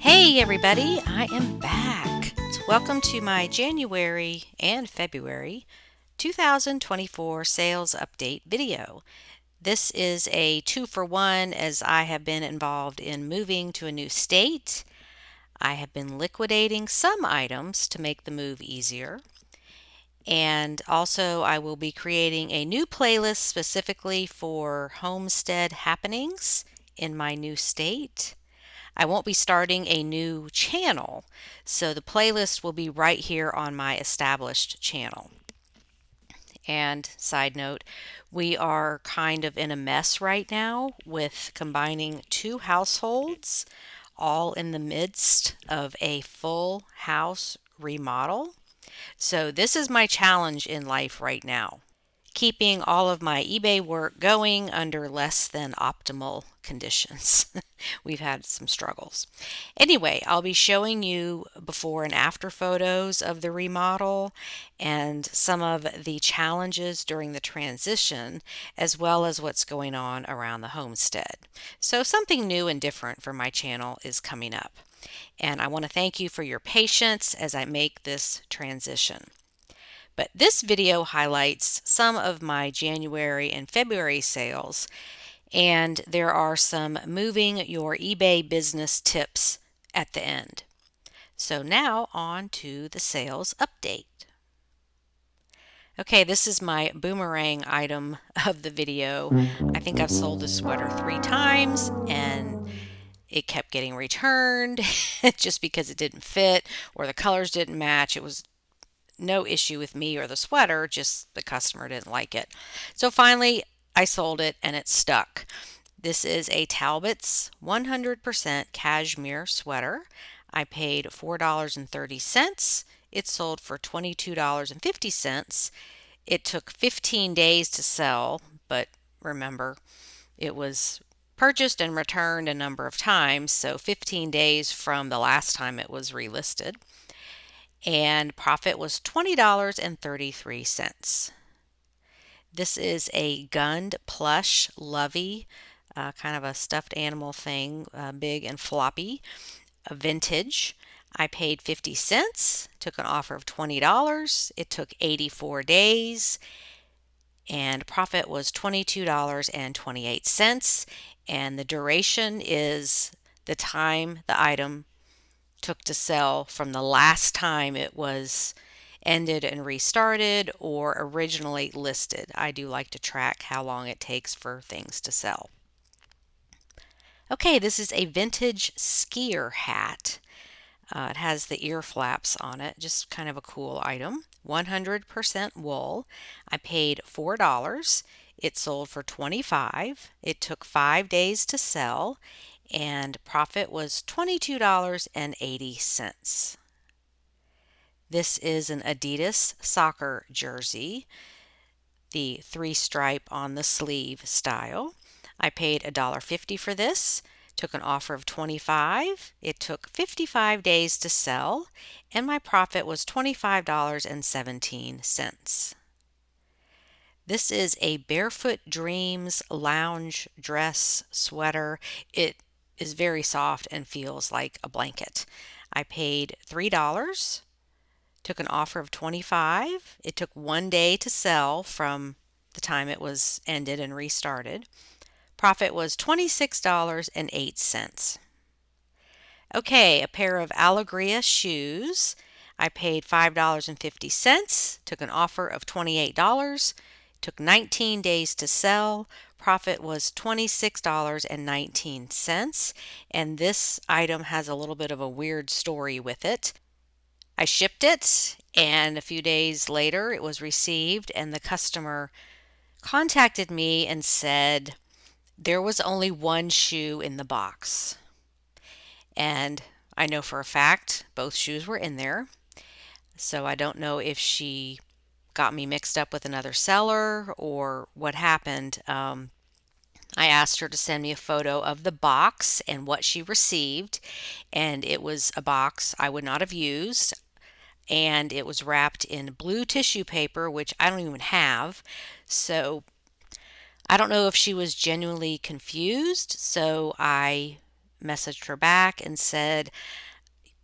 Hey everybody, I am back. Welcome to my January and February 2024 sales update video. This is a 2-for-1 as I have been involved in moving to a new state. I have been liquidating some items to make the move easier. And also I will be creating a new playlist specifically for homestead happenings in my new state. I won't be starting a new channel, so the playlist will be right here on my established channel. And side note, we are kind of in a mess right now with combining two households, all in the midst of a full house remodel. So this is my challenge in life right now, keeping all of my eBay work going under less than optimal conditions. We've had some struggles. Anyway, I'll be showing you before and after photos of the remodel and some of the challenges during the transition, as well as what's going on around the homestead. So something new and different for my channel is coming up. And I want to thank you for your patience as I make this transition. But this video highlights some of my January and February sales, and there are some moving your eBay business tips at the end. So now on to the sales update. Okay, this is my boomerang item of the video. I think I've sold this sweater 3 times and it kept getting returned just because it didn't fit or the colors didn't match. It was no issue with me or the sweater, just the customer didn't like it. So finally, I sold it and it stuck. This is a Talbot's 100% cashmere sweater. I paid $4.30. It sold for $22.50. It took 15 days to sell, but remember, it was purchased and returned a number of times, so 15 days from the last time it was relisted. And profit was $20.33. This is a Gund plush Lovey, kind of a stuffed animal thing, big and floppy, a vintage. I paid 50 cents, took an offer of $20. It took 84 days, and profit was $22.28. And the duration is the time the item took to sell from the last time it was ended and restarted or originally listed. I do like to track how long it takes for things to sell. Okay, this is a vintage skier hat. It has the ear flaps on it, just kind of a cool item. 100% wool. I paid $4. It sold for $25. It took 5 days to sell, and profit was $22.80. This is an Adidas soccer jersey, the 3-stripe on the sleeve style. I paid $1.50 for this, took an offer of $25. It took 55 days to sell, and my profit was $25.17. This is a Barefoot Dreams lounge dress sweater. It is very soft and feels like a blanket. I paid $3, took an offer of $25. It took 1 day to sell from the time it was ended and restarted. Profit was $26.08. Okay, a pair of Allegria shoes. I paid $5.50, took an offer of $28. Took 19 days to sell. Profit was $26.19, and this item has a little bit of a weird story with it. I shipped it, and a few days later it was received, and the customer contacted me and said there was only one shoe in the box. And I know for a fact both shoes were in there, so I don't know if she got me mixed up with another seller or what happened. I asked her to send me a photo of the box and what she received, and it was a box I would not have used, and it was wrapped in blue tissue paper, which I don't even have. So I don't know if she was genuinely confused, so I messaged her back and said,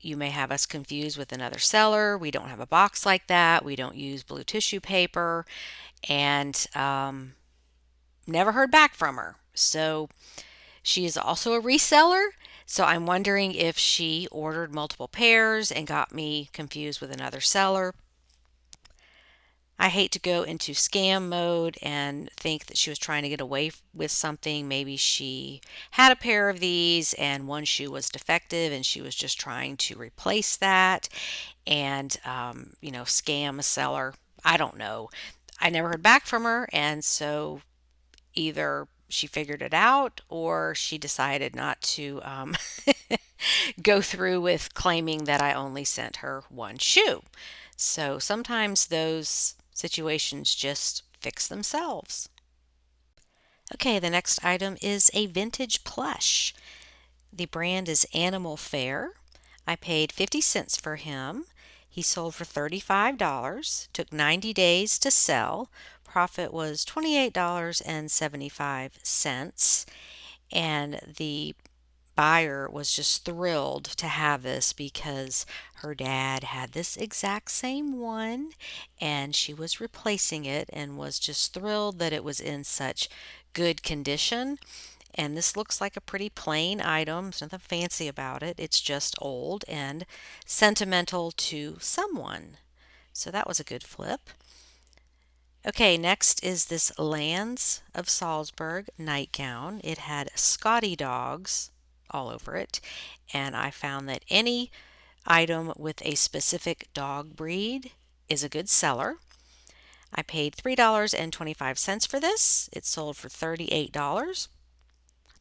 you may have us confused with another seller. We don't have a box like that. We don't use blue tissue paper. And never heard back from her. So she is also a reseller. So I'm wondering if she ordered multiple pairs and got me confused with another seller. I hate to go into scam mode and think that she was trying to get away with something. Maybe she had a pair of these and one shoe was defective and she was just trying to replace that and, scam a seller. I don't know. I never heard back from her, and so either she figured it out or she decided not to go through with claiming that I only sent her one shoe. So sometimes those situations just fix themselves. Okay, the next item is a vintage plush. The brand is Animal Fair. I paid 50 cents for him. He sold for $35, took 90 days to sell. Profit was $28.75. And the buyer was just thrilled to have this because her dad had this exact same one and she was replacing it and was just thrilled that it was in such good condition. And this looks like a pretty plain item. There's nothing fancy about it. It's just old and sentimental to someone. So that was a good flip. Okay, next is this Lands of Salzburg nightgown. It had Scotty dogs all over it, and I found that any item with a specific dog breed is a good seller. I paid $3.25 for this. It sold for $38.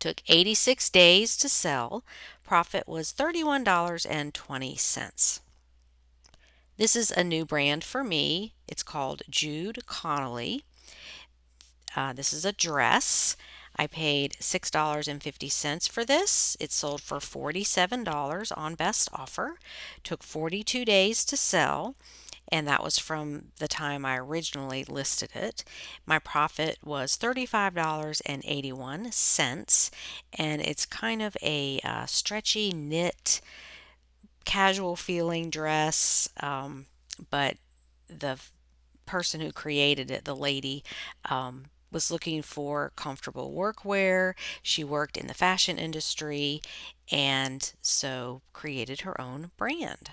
Took 86 days to sell. Profit was $31.20. This is a new brand for me. It's called Jude Connolly. This is a dress. I paid $6.50 for this. It sold for $47 on best offer. Took 42 days to sell, and that was from the time I originally listed it. My profit was $35.81, and it's kind of a stretchy knit, casual feeling dress, but the person who created it, the lady, was looking for comfortable workwear. She worked in the fashion industry and so created her own brand.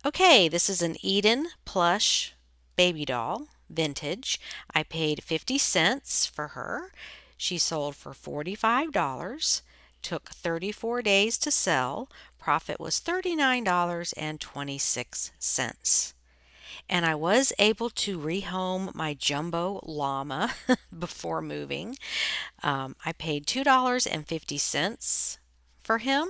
Okay, this is an Eden plush baby doll, vintage. I paid 50 cents for her. She sold for $45. Took 34 days to sell. Profit was $39.26. And I was able to rehome my jumbo llama before moving. I paid $2.50 for him.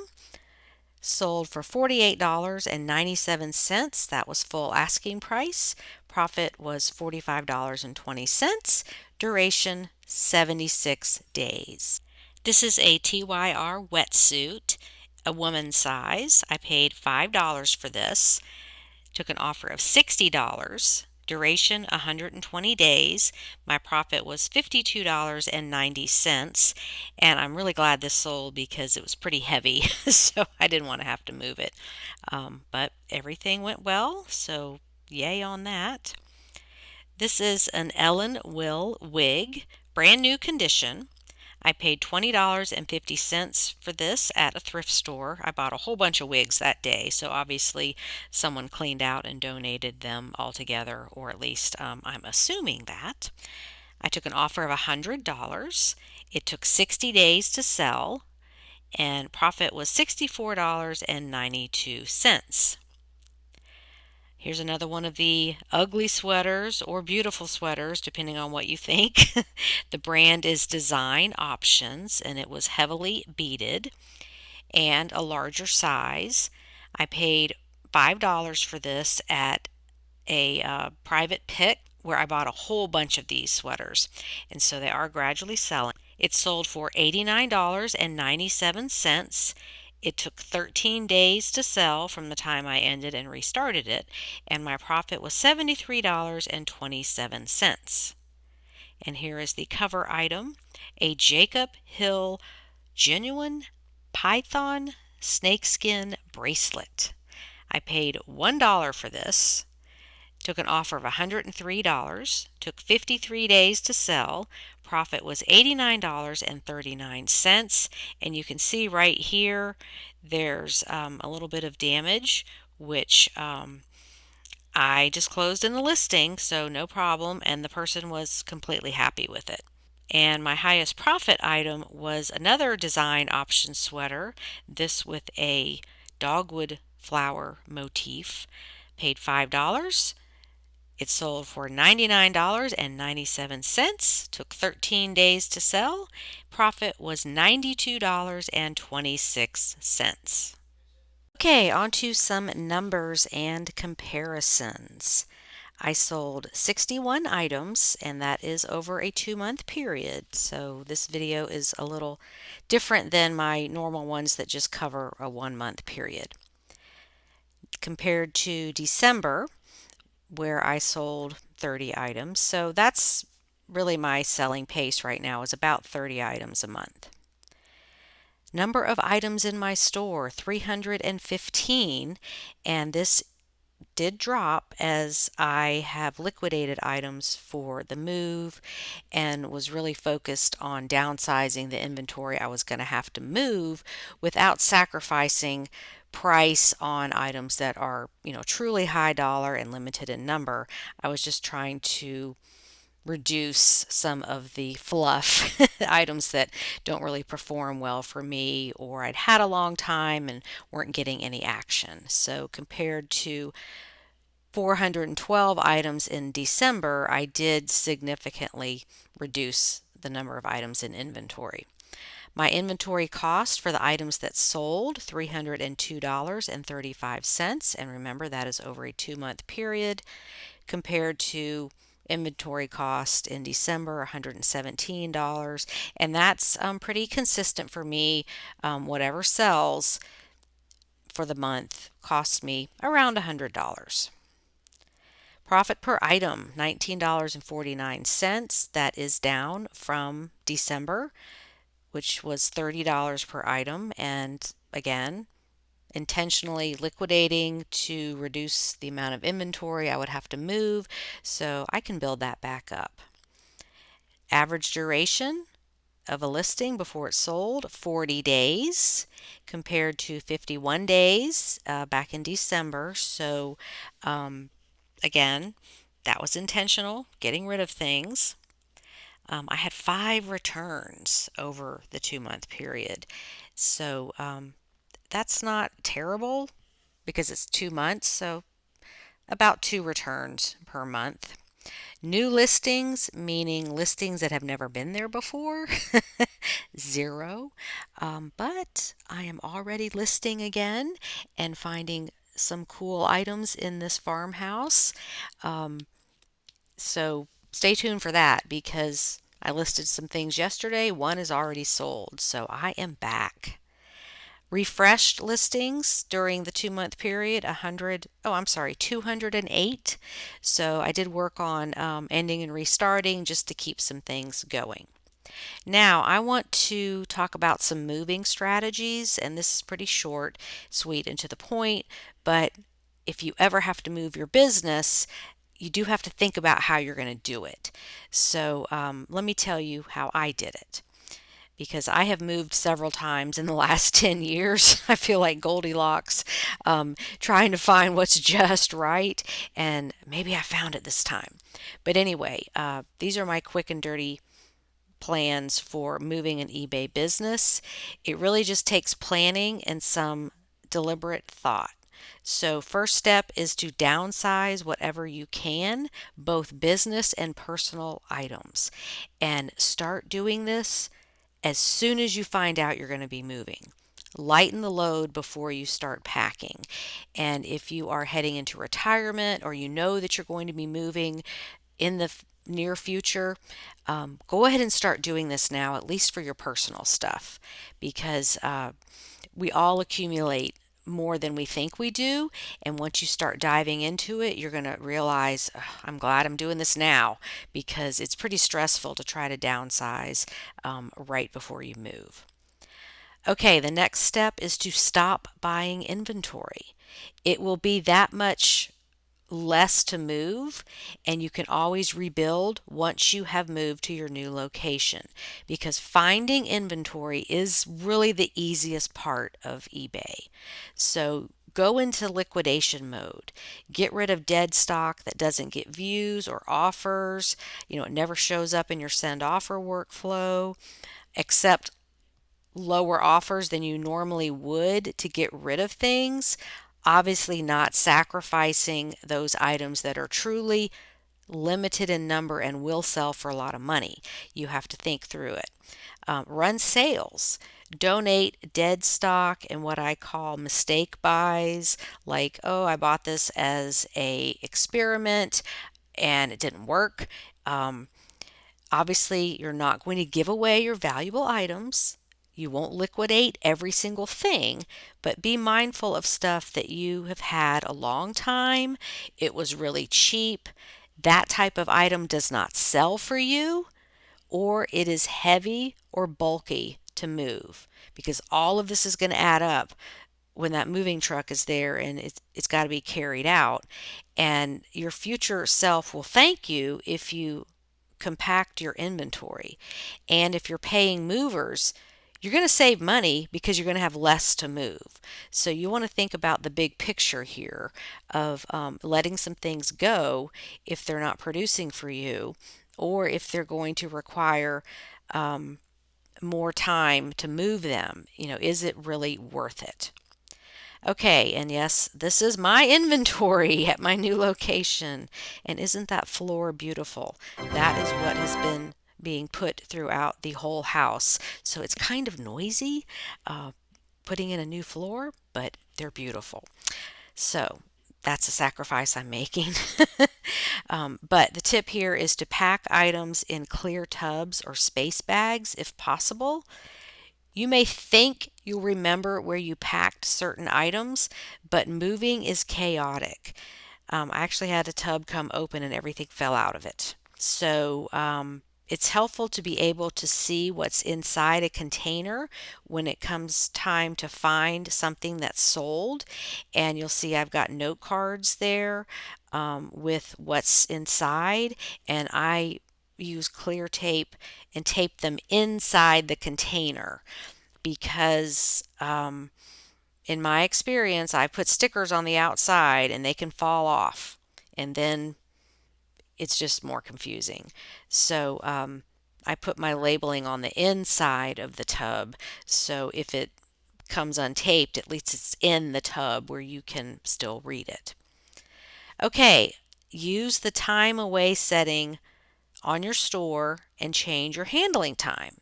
Sold for $48.97. That was full asking price. Profit was $45.20. Duration 76 days. This is a TYR wetsuit, a woman's size. I paid $5 for this. Took an offer of $60. Duration 120 days. My profit was $52.90, and I'm really glad this sold because it was pretty heavy, so I didn't want to have to move it. But everything went well, so yay on that. This is an Ellen Will wig, brand new condition. I paid $20.50 for this at a thrift store. I bought a whole bunch of wigs that day, so obviously someone cleaned out and donated them all together, or at least I'm assuming that. I took an offer of $100. It took 60 days to sell, and profit was $64.92. Here's another one of the ugly sweaters or beautiful sweaters, depending on what you think. The brand is Design Options, and it was heavily beaded and a larger size. I paid $5 for this at a private pick where I bought a whole bunch of these sweaters, and so they are gradually selling. It sold for $89.97. It took 13 days to sell from the time I ended and restarted it, and my profit was $73.27. And here is the cover item, a Jacob Hill genuine python snakeskin bracelet. I paid $1 for this. Took an offer of $103, took 53 days to sell. Profit was $89.39. And you can see right here there's a little bit of damage, which I disclosed in the listing, so no problem, and the person was completely happy with it. And my highest profit item was another design option sweater, this with a dogwood flower motif. Paid $5. It sold for $99.97, took 13 days to sell. Profit was $92.26. Okay, on to some numbers and comparisons. I sold 61 items, and that is over a 2-month period. So this video is a little different than my normal ones that just cover a 1-month period. Compared to December, where I sold 30 items. So that's really my selling pace right now, is about 30 items a month. Number of items in my store, 315, and this did drop as I have liquidated items for the move and was really focused on downsizing the inventory I was going to have to move without sacrificing price on items that are, truly high dollar and limited in number. I was just trying to reduce some of the fluff items that don't really perform well for me, or I'd had a long time and weren't getting any action. So compared to 412 items in December, I did significantly reduce the number of items in inventory. My inventory cost for the items that sold, $302.35, and remember that is over a 2-month period, compared to inventory cost in December, $117, and that's pretty consistent for me. Whatever sells for the month costs me around $100. Profit per item, $19.49. That is down from December, which was $30 per item, and again, intentionally liquidating to reduce the amount of inventory I would have to move, so I can build that back up. Average duration of a listing before it's sold, 40 days compared to 51 days back in December. So again, that was intentional, getting rid of things. I had 5 returns over the 2-month period. So that's not terrible because it's 2 months, so about 2 returns per month. New listings, meaning listings that have never been there before, 0. But I am already listing again and finding some cool items in this farmhouse. So stay tuned for that because I listed some things yesterday. One is already sold, so I am back. Refreshed listings during the 2-month period, 208. So I did work on ending and restarting just to keep some things going. Now I want to talk about some moving strategies, and this is pretty short, sweet, and to the point, but if you ever have to move your business, you do have to think about how you're going to do it. So let me tell you how I did it, because I have moved several times in the last 10 years. I feel like Goldilocks, trying to find what's just right, and maybe I found it this time. But anyway, these are my quick and dirty plans for moving an eBay business. It really just takes planning and some deliberate thought. So first step is to downsize whatever you can, both business and personal items, and start doing this as soon as you find out you're going to be moving. Lighten the load before you start packing. And if you are heading into retirement, or you know that you're going to be moving in the near future, go ahead and start doing this now, at least for your personal stuff, because we all accumulate more than we think we do, and once you start diving into it, you're going to realize, I'm glad I'm doing this now, because it's pretty stressful to try to downsize right before you move. Okay, the next step is to stop buying inventory. It will be that much less to move, and you can always rebuild once you have moved to your new location, because finding inventory is really the easiest part of eBay. So go into liquidation mode. Get rid of dead stock that doesn't get views or offers. It never shows up in your send offer workflow. Accept lower offers than you normally would to get rid of things. Obviously, not sacrificing those items that are truly limited in number and will sell for a lot of money. You have to think through it. Run sales. Donate dead stock and what I call mistake buys, like, oh, I bought this as a experiment and it didn't work. Um, Obviously, you're not going to give away your valuable items. You won't liquidate every single thing, but be mindful of stuff that you have had a long time. It was really cheap. That type of item does not sell for you, or it is heavy or bulky to move, because all of this is going to add up when that moving truck is there and it's got to be carried out. And your future self will thank you if you compact your inventory. And if you're paying movers, you're going to save money because you're going to have less to move. So you want to think about the big picture here of letting some things go if they're not producing for you, or if they're going to require more time to move them. Is it really worth it? Okay, and yes, this is my inventory at my new location. And isn't that floor beautiful? That is what has been being put throughout the whole house. So it's kind of noisy putting in a new floor, but they're beautiful. So that's a sacrifice I'm making. But the tip here is to pack items in clear tubs or space bags if possible. You may think you'll remember where you packed certain items, but moving is chaotic. I actually had a tub come open and everything fell out of it. So it's helpful to be able to see what's inside a container when it comes time to find something that's sold. And you'll see I've got note cards there with what's inside, and I use clear tape and tape them inside the container because in my experience, I put stickers on the outside and they can fall off, and then it's just more confusing. So I put my labeling on the inside of the tub, so if it comes untaped, at least it's in the tub where you can still read it. Okay, use the time away setting on your store and change your handling time.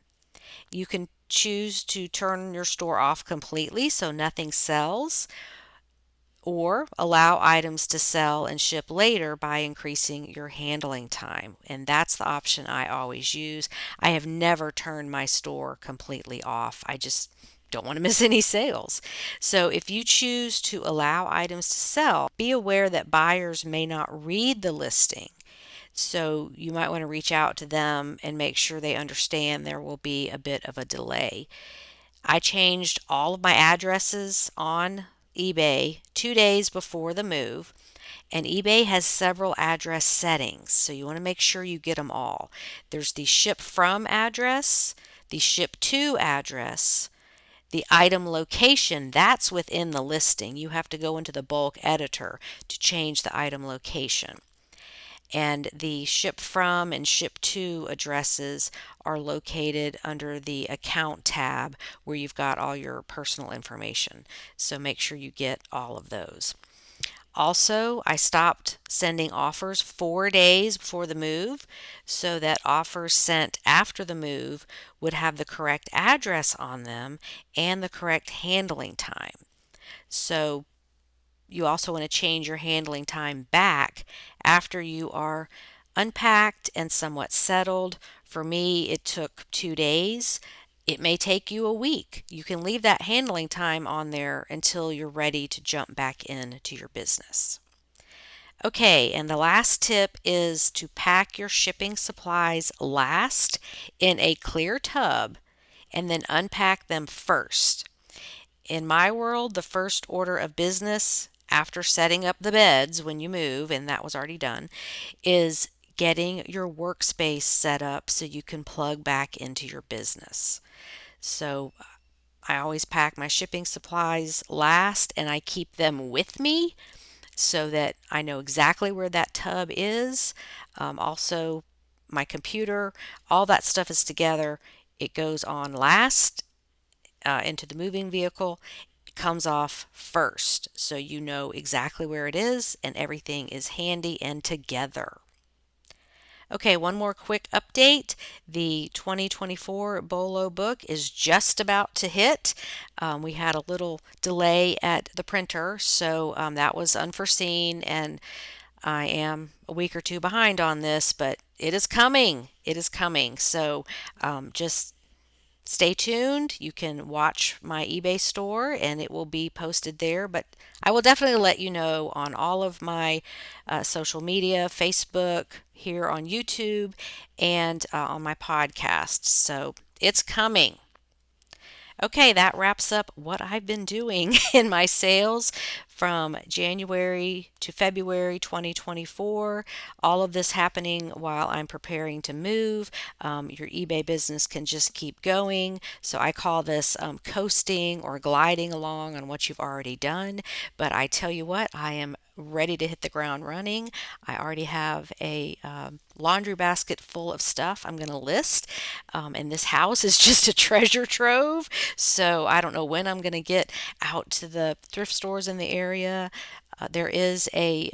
You can choose to turn your store off completely so nothing sells, or allow items to sell and ship later by increasing your handling time. And that's the option I always use. I have never turned my store completely off. I just don't want to miss any sales. So if you choose to allow items to sell, be aware that buyers may not read the listing. So you might want to reach out to them and make sure they understand there will be a bit of a delay. I changed all of my addresses on eBay 2 days before the move, and eBay has several address settings, so you want to make sure you get them all. There's the ship from address, the ship to address, the item location, that's within the listing. You have to go into the bulk editor to change the item location. And the ship from and ship to addresses are located under the account tab where you've got all your personal information. So make sure you get all of those. Also, I stopped sending offers 4 days before the move so that offers sent after the move would have the correct address on them and the correct handling time. So you also want to change your handling time back after you are unpacked and somewhat settled. For me, it took 2 days. It may take you a week. You can leave that handling time on there until you're ready to jump back into your business. Okay, and the last tip is to pack your shipping supplies last in a clear tub and then unpack them first. In my world, the first order of business after setting up the beds when you move, and that was already done, is getting your workspace set up so you can plug back into your business. So I always pack my shipping supplies last and I keep them with me so that I know exactly where that tub is. Also, my computer, all that stuff is together. It goes on last into the moving vehicle, comes off first. So you know exactly where it is and everything is handy and together. Okay, one more quick update. The 2024 BOLO book is just about to hit. We had a little delay at the printer, so that was unforeseen, and I am a week or two behind on this, but it is coming. It is coming. So just stay tuned. You can watch my eBay store and it will be posted there, but I will definitely let you know on all of my social media, Facebook, here on YouTube, and on my podcasts. So it's coming. Okay, that wraps up what I've been doing in my sales from January to February 2024. All of this happening while I'm preparing to move. Your eBay business can just keep going. So I call this coasting or gliding along on what you've already done. But I tell you what, I am ready to hit the ground running. I already have a laundry basket full of stuff I'm going to list. And this house is just a treasure trove. So I don't know when I'm going to get out to the thrift stores in the area. There is a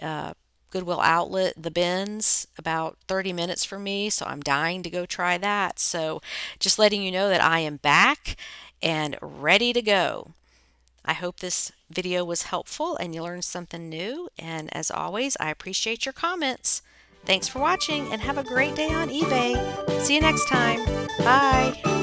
Goodwill outlet, the bins, about 30 minutes from me. So I'm dying to go try that. So just letting you know that I am back and ready to go. I hope this video was helpful and you learned something new. And as always, I appreciate your comments. Thanks for watching and have a great day on eBay. See you next time. Bye.